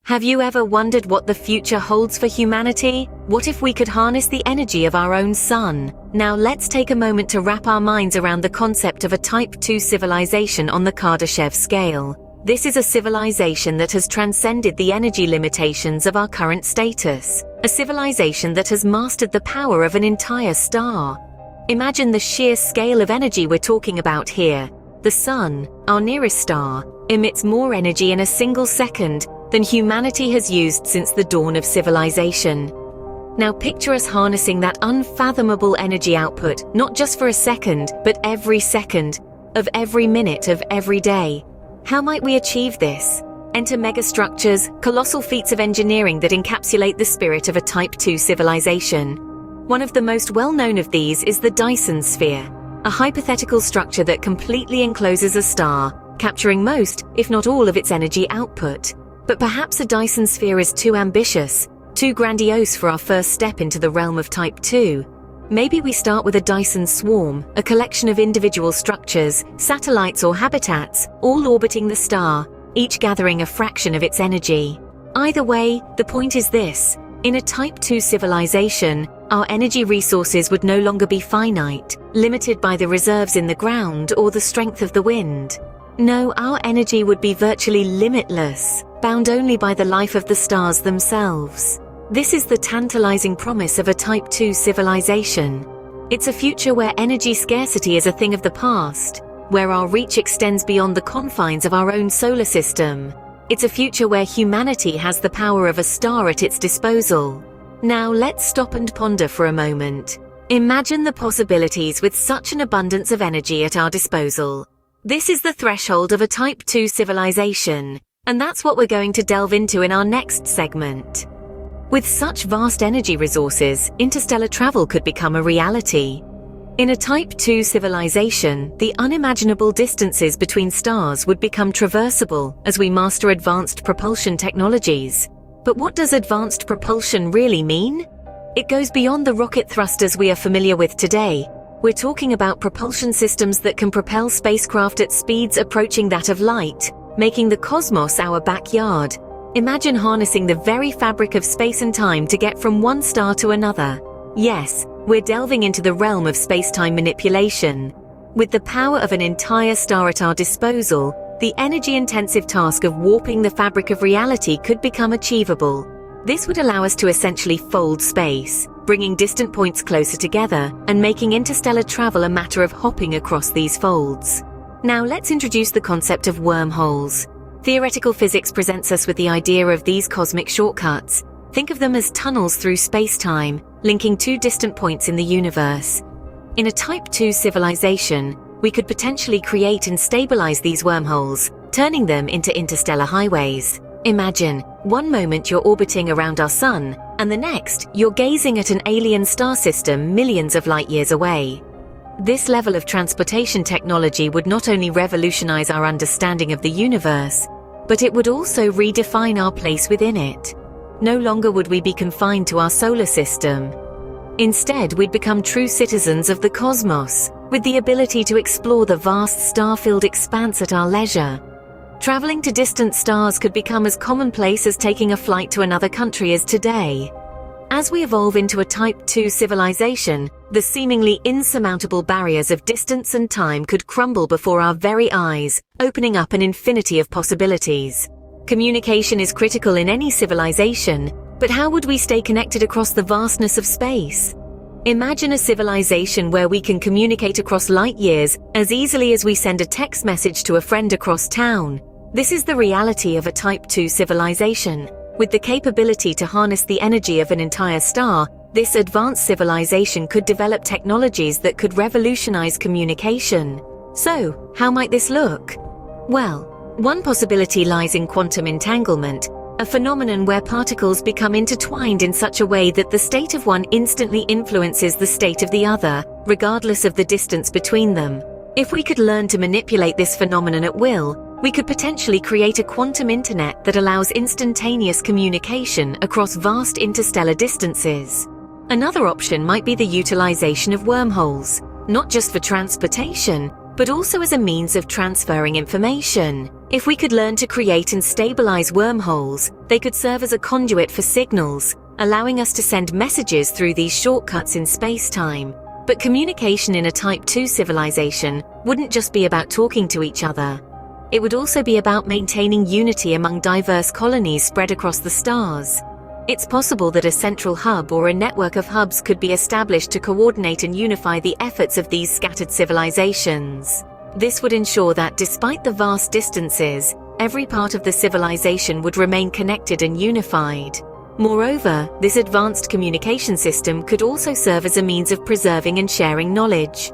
Have you ever wondered what the future holds for humanity? What if we could harness the energy of our own sun? Now let's take a moment to wrap our minds around the concept of a Type 2 civilization on the Kardashev scale. This is a civilization that has transcended the energy limitations of our current status. A civilization that has mastered the power of an entire star. Imagine the sheer scale of energy we're talking about here. The sun, our nearest star, emits more energy in a single second than humanity has used since the dawn of civilization. Now picture us harnessing that unfathomable energy output, not just for a second, but every second of every minute of every day. How might we achieve this? Enter megastructures, colossal feats of engineering that encapsulate the spirit of a Type 2 civilization. One of the most well-known of these is the Dyson sphere, a hypothetical structure that completely encloses a star, capturing most, if not all, of its energy output. But perhaps a Dyson sphere is too ambitious, too grandiose for our first step into the realm of Type 2. Maybe we start with a Dyson swarm, a collection of individual structures, satellites or habitats, all orbiting the star, each gathering a fraction of its energy. Either way, the point is this: in a Type 2 civilization, our energy resources would no longer be finite, limited by the reserves in the ground or the strength of the wind. No, our energy would be virtually limitless, bound only by the life of the stars themselves. This is the tantalizing promise of a Type 2 civilization. It's a future where energy scarcity is a thing of the past, where our reach extends beyond the confines of our own solar system. It's a future where humanity has the power of a star at its disposal. Now let's stop and ponder for a moment. Imagine the possibilities with such an abundance of energy at our disposal. This is the threshold of a Type 2 civilization, and that's what we're going to delve into in our next segment. With such vast energy resources, interstellar travel could become a reality. In a Type 2 civilization, the unimaginable distances between stars would become traversable as we master advanced propulsion technologies. But what does advanced propulsion really mean? It goes beyond the rocket thrusters we are familiar with today. We're talking about propulsion systems that can propel spacecraft at speeds approaching that of light, making the cosmos our backyard. Imagine harnessing the very fabric of space and time to get from one star to another. Yes, we're delving into the realm of space-time manipulation. With the power of an entire star at our disposal, the energy-intensive task of warping the fabric of reality could become achievable. This would allow us to essentially fold space, bringing distant points closer together and making interstellar travel a matter of hopping across these folds. Now let's introduce the concept of wormholes. Theoretical physics presents us with the idea of these cosmic shortcuts. Think of them as tunnels through space-time, linking two distant points in the universe. In a Type 2 civilization, we could potentially create and stabilize these wormholes, turning them into interstellar highways. Imagine, one moment you're orbiting around our sun, and the next, you're gazing at an alien star system millions of light years away. This level of transportation technology would not only revolutionize our understanding of the universe, but it would also redefine our place within it. No longer would we be confined to our solar system. Instead, we'd become true citizens of the cosmos, with the ability to explore the vast star-filled expanse at our leisure. Traveling to distant stars could become as commonplace as taking a flight to another country is today. As we evolve into a Type 2 civilization, the seemingly insurmountable barriers of distance and time could crumble before our very eyes, opening up an infinity of possibilities. Communication is critical in any civilization, but how would we stay connected across the vastness of space? Imagine a civilization where we can communicate across light years as easily as we send a text message to a friend across town. This is the reality of a Type 2 civilization. With the capability to harness the energy of an entire star, this advanced civilization could develop technologies that could revolutionize communication. So, how might this look? Well, one possibility lies in quantum entanglement, a phenomenon where particles become intertwined in such a way that the state of one instantly influences the state of the other, regardless of the distance between them. If we could learn to manipulate this phenomenon at will, we could potentially create a quantum internet that allows instantaneous communication across vast interstellar distances. Another option might be the utilization of wormholes, not just for transportation, but also as a means of transferring information. If we could learn to create and stabilize wormholes, they could serve as a conduit for signals, allowing us to send messages through these shortcuts in space-time. But communication in a Type 2 civilization wouldn't just be about talking to each other. It would also be about maintaining unity among diverse colonies spread across the stars. It's possible that a central hub or a network of hubs could be established to coordinate and unify the efforts of these scattered civilizations. This would ensure that despite the vast distances, every part of the civilization would remain connected and unified. Moreover, this advanced communication system could also serve as a means of preserving and sharing knowledge.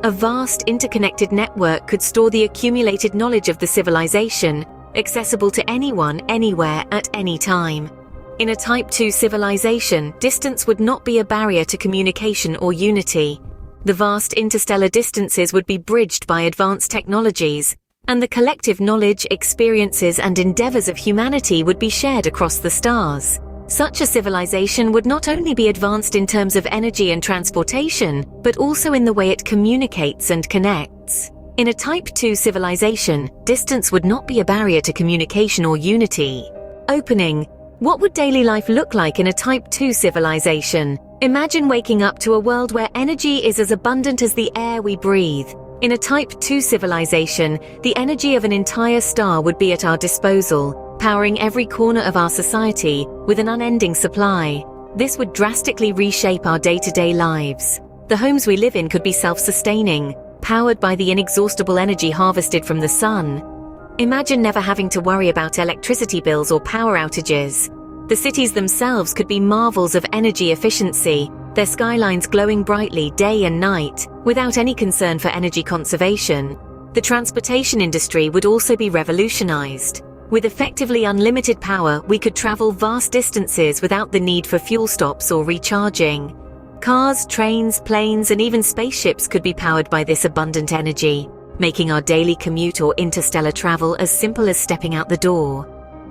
A vast interconnected network could store the accumulated knowledge of the civilization, accessible to anyone, anywhere, at any time. In a Type 2 civilization, distance would not be a barrier to communication or unity. The vast interstellar distances would be bridged by advanced technologies, and the collective knowledge, experiences, and endeavors of humanity would be shared across the stars. Such a civilization would not only be advanced in terms of energy and transportation, but also in the way it communicates and connects. In a Type 2 civilization, distance would not be a barrier to communication or unity. Opening. What would daily life look like in a Type 2 civilization? Imagine waking up to a world where energy is as abundant as the air we breathe. In a Type 2 civilization, the energy of an entire star would be at our disposal, powering every corner of our society with an unending supply. This would drastically reshape our day-to-day lives. The homes we live in could be self-sustaining, powered by the inexhaustible energy harvested from the sun. Imagine never having to worry about electricity bills or power outages. The cities themselves could be marvels of energy efficiency, their skylines glowing brightly day and night, without any concern for energy conservation. The transportation industry would also be revolutionized. With effectively unlimited power, we could travel vast distances without the need for fuel stops or recharging. Cars, trains, planes, and even spaceships could be powered by this abundant energy, making our daily commute or interstellar travel as simple as stepping out the door.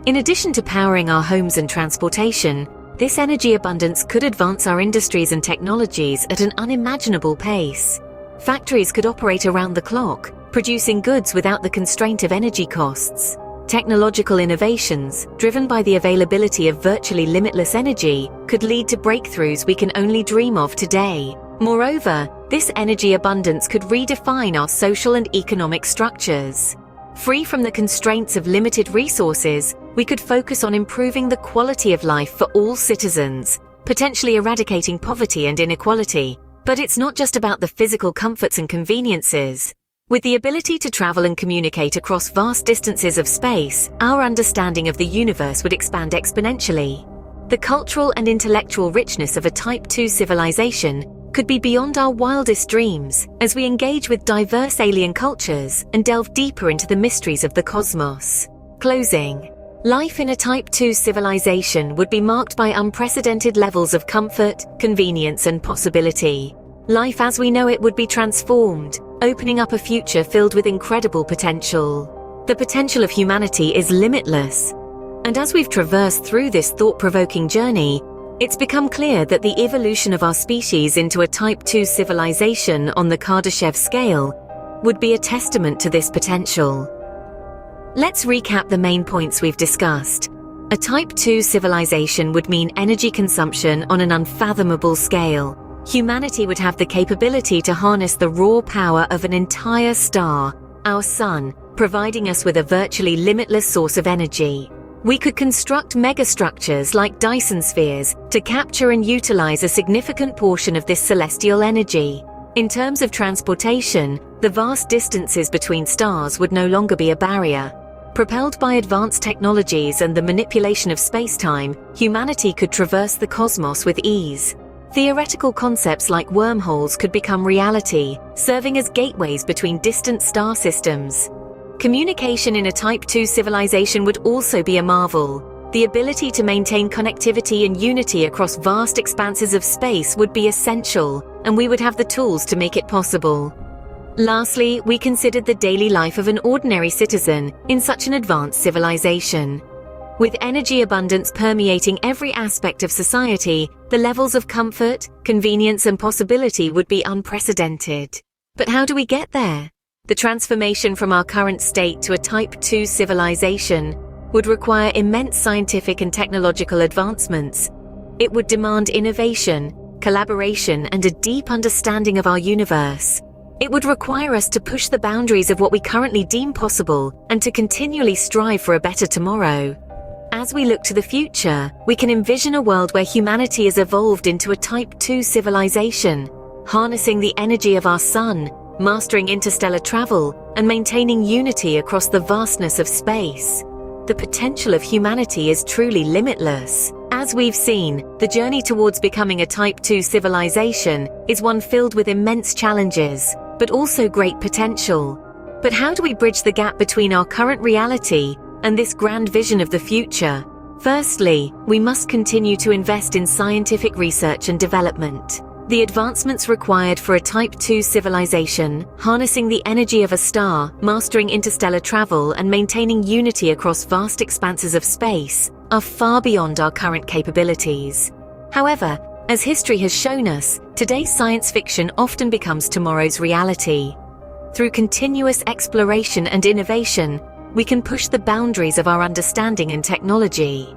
In addition to powering our homes and transportation, this energy abundance could advance our industries and technologies at an unimaginable pace. Factories could operate around the clock, producing goods without the constraint of energy costs. Technological innovations, driven by the availability of virtually limitless energy, could lead to breakthroughs we can only dream of today. Moreover, this energy abundance could redefine our social and economic structures. Free from the constraints of limited resources, we could focus on improving the quality of life for all citizens, potentially eradicating poverty and inequality. But it's not just about the physical comforts and conveniences. With the ability to travel and communicate across vast distances of space, our understanding of the universe would expand exponentially. The cultural and intellectual richness of a Type 2 civilization could be beyond our wildest dreams as we engage with diverse alien cultures and delve deeper into the mysteries of the cosmos. Closing. Life in a Type 2 civilization would be marked by unprecedented levels of comfort, convenience, and possibility. Life as we know it would be transformed, opening up a future filled with incredible potential. The potential of humanity is limitless. And as we've traversed through this thought-provoking journey, it's become clear that the evolution of our species into a Type 2 civilization on the Kardashev scale would be a testament to this potential. Let's recap the main points we've discussed. A Type 2 civilization would mean energy consumption on an unfathomable scale. Humanity would have the capability to harness the raw power of an entire star, our sun, providing us with a virtually limitless source of energy. We could construct megastructures like Dyson spheres to capture and utilize a significant portion of this celestial energy. In terms of transportation, the vast distances between stars would no longer be a barrier. Propelled by advanced technologies and the manipulation of space-time, humanity could traverse the cosmos with ease. Theoretical concepts like wormholes could become reality, serving as gateways between distant star systems. Communication in a Type 2 civilization would also be a marvel. The ability to maintain connectivity and unity across vast expanses of space would be essential, and we would have the tools to make it possible. Lastly, we considered the daily life of an ordinary citizen in such an advanced civilization. With energy abundance permeating every aspect of society, the levels of comfort, convenience, and possibility would be unprecedented. But how do we get there? The transformation from our current state to a Type 2 civilization would require immense scientific and technological advancements. It would demand innovation, collaboration, and a deep understanding of our universe. It would require us to push the boundaries of what we currently deem possible and to continually strive for a better tomorrow. As we look to the future, we can envision a world where humanity has evolved into a Type 2 civilization, harnessing the energy of our sun, mastering interstellar travel, and maintaining unity across the vastness of space. The potential of humanity is truly limitless. As we've seen, the journey towards becoming a Type 2 civilization is one filled with immense challenges, but also great potential. But how do we bridge the gap between our current reality and this grand vision of the future? Firstly, we must continue to invest in scientific research and development. The advancements required for a Type 2 civilization, harnessing the energy of a star, mastering interstellar travel, and maintaining unity across vast expanses of space, are far beyond our current capabilities. However, as history has shown us, today's science fiction often becomes tomorrow's reality. Through continuous exploration and innovation, we can push the boundaries of our understanding and technology.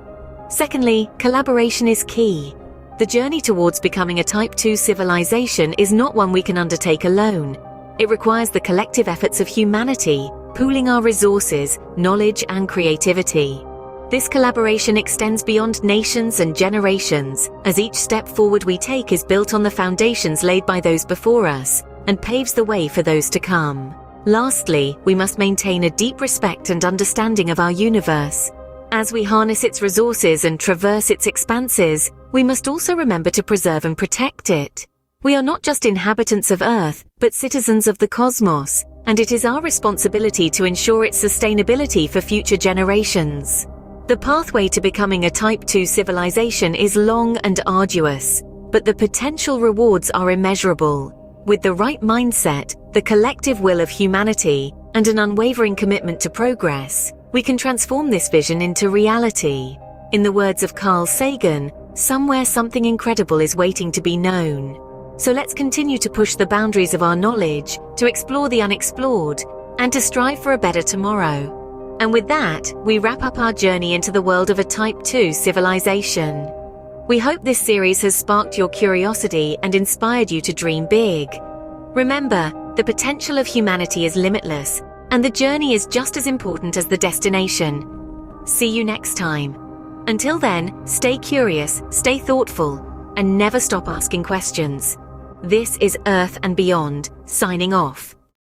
Secondly, collaboration is key. The journey towards becoming a Type 2 civilization is not one we can undertake alone. It requires the collective efforts of humanity, pooling our resources, knowledge, and creativity. This collaboration extends beyond nations and generations, as each step forward we take is built on the foundations laid by those before us, and paves the way for those to come. Lastly, we must maintain a deep respect and understanding of our universe. As we harness its resources and traverse its expanses, we must also remember to preserve and protect it. We are not just inhabitants of Earth, but citizens of the cosmos, and it is our responsibility to ensure its sustainability for future generations. The pathway to becoming a Type 2 civilization is long and arduous, but the potential rewards are immeasurable. With the right mindset, the collective will of humanity, and an unwavering commitment to progress, we can transform this vision into reality. In the words of Carl Sagan, somewhere something incredible is waiting to be known. So let's continue to push the boundaries of our knowledge, to explore the unexplored, and to strive for a better tomorrow. And with that, we wrap up our journey into the world of a Type 2 civilization. We hope this series has sparked your curiosity and inspired you to dream big. Remember, the potential of humanity is limitless, and the journey is just as important as the destination. See you next time. Until then, stay curious, stay thoughtful, and never stop asking questions. This is Earth and Beyond, signing off.